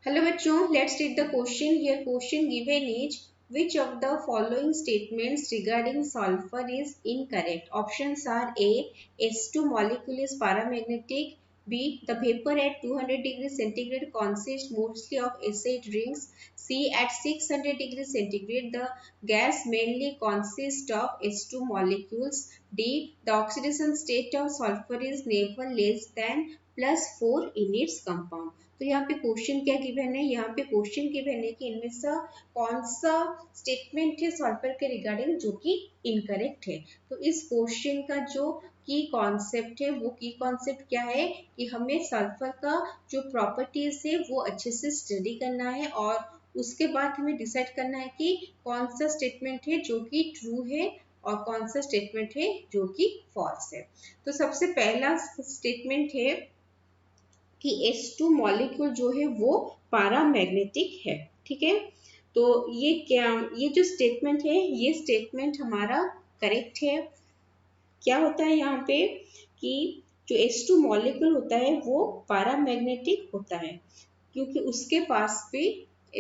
Hello बच्चों, let's read the question. Here question given is which of the following statements regarding sulfur is incorrect? Options are A, S2 molecule is paramagnetic. B, the vapor at 200 degrees centigrade consists mostly of acid rings. C, at 600 degrees centigrade the gas mainly consists of S2 molecules. D, the oxidation state of sulfur is never less than +4 in its compound. तो यहाँ पे question क्या given है? यहाँ पे question given है कि इनमें से कौन सा स्टेटमेंट है सल्फर के रिगार्डिंग जो कि इनकरेक्ट है। तो इस क्वेश्चन का जो की कॉन्सेप्ट है वो की कॉन्सेप्ट क्या है कि हमें सल्फर का जो प्रॉपर्टीज है वो अच्छे से स्टडी करना है और उसके बाद हमें डिसाइड करना है कि कौन सा स्टेटमेंट है जो कि ट्रू है और कौन सा स्टेटमेंट है जो कि फॉल्स है। तो सबसे पहला स्टेटमेंट है कि S2 मॉलिक्यूल जो है वो पैरामैग्नेटिक है। ठीक है, तो ये जो स्टेटमेंट है ये स्टेटमेंट हमारा करेक्ट है। क्या होता है यहाँ पे कि जो S2 मॉलिक्यूल होता है वो पैरामैग्नेटिक होता है क्योंकि उसके पास भी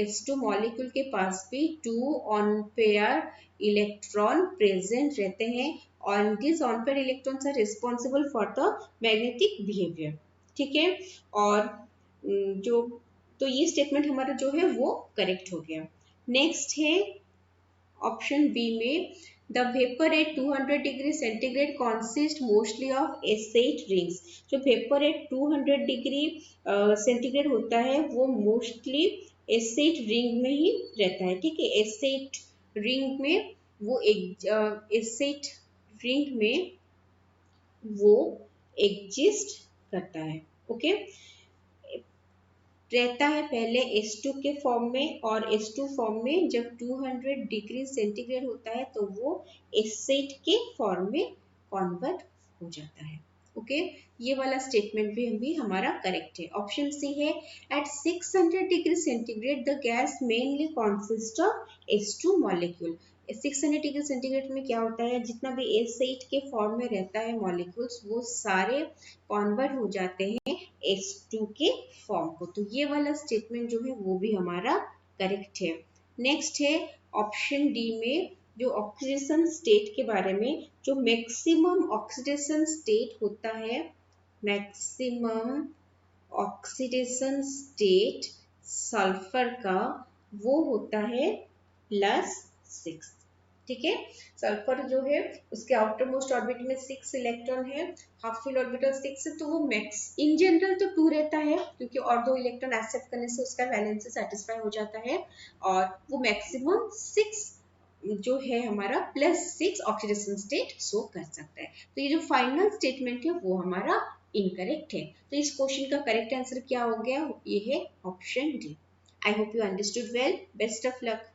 S2 मॉलिक्यूल के पास भी 2 ऑन पेयर इलेक्ट्रॉन प्रेजेंट रहते हैं और this unpaired electrons are responsible for the magnetic behaviour. ठीक है, और जो तो ये स्टेटमेंट हमारा जो है वो करेक्ट हो गया। नेक्स्ट है ऑप्शन बी में the vapour eight 200 degree centigrade consist mostly of asset rings. जो वेपर एट 200 डिग्री सेंटीग्रेड होता है वो मोस्टली एसेट रिंग में ही रहता है। ठीक है, एसेट रिंग में वो एसेट रिंग में वो एग्जिस्ट करता है। ओके, रहता है पहले S2 के फॉर्म में और S2 फॉर्म में जब 200 डिग्री सेंटीग्रेड होता है तो वो एसेट के फॉर्म में कन्वर्ट हो जाता है। ओके, ये वाला स्टेटमेंट भी हमारा करेक्ट है। ऑप्शन सी है at 600 degree centigrade the gas mainly consist of S2 molecule. 600 degree centigrade में क्या होता है, जितना भी एसेट के फॉर्म में रहता है मॉलिक्यूल्स वो सारे कन्वर्ट हो जाते हैं S2 के फॉर्म को। तो ये वाला स्टेटमेंट जो है वो भी हमारा करेक्ट है। नेक्स्ट है ऑप्शन डी में जो ऑक्सीडेशन स्टेट के बारे में, जो मैक्सिमम ऑक्सीडेशन स्टेट होता है, मैक्सिमम ऑक्सीडेशन स्टेट सल्फर का वो होता है +6। ठीक है, सल्फर जो है उसके आउटर मोस्ट ऑर्बिट में 6 इलेक्ट्रॉन है, हाफ फिल ऑर्बिटल 6 है, तो वो मैक्स इन जनरल तो 2 रहता है क्योंकि और 2 इलेक्ट्रॉन एक्सेप्ट करने से उसका वैलेंसी सेटिस्फाई हो जाता है और वो मैक्सिमम 6 जो है हमारा +6 ऑक्सीडेशन स्टेट शो कर सकता है। तो ये जो फाइनल स्टेटमेंट है वो हमारा इनकरेक्ट है। तो इस क्वेश्चन का करेक्ट आंसर क्या हो गया, ये है option D. I hope you understood well. Best of luck.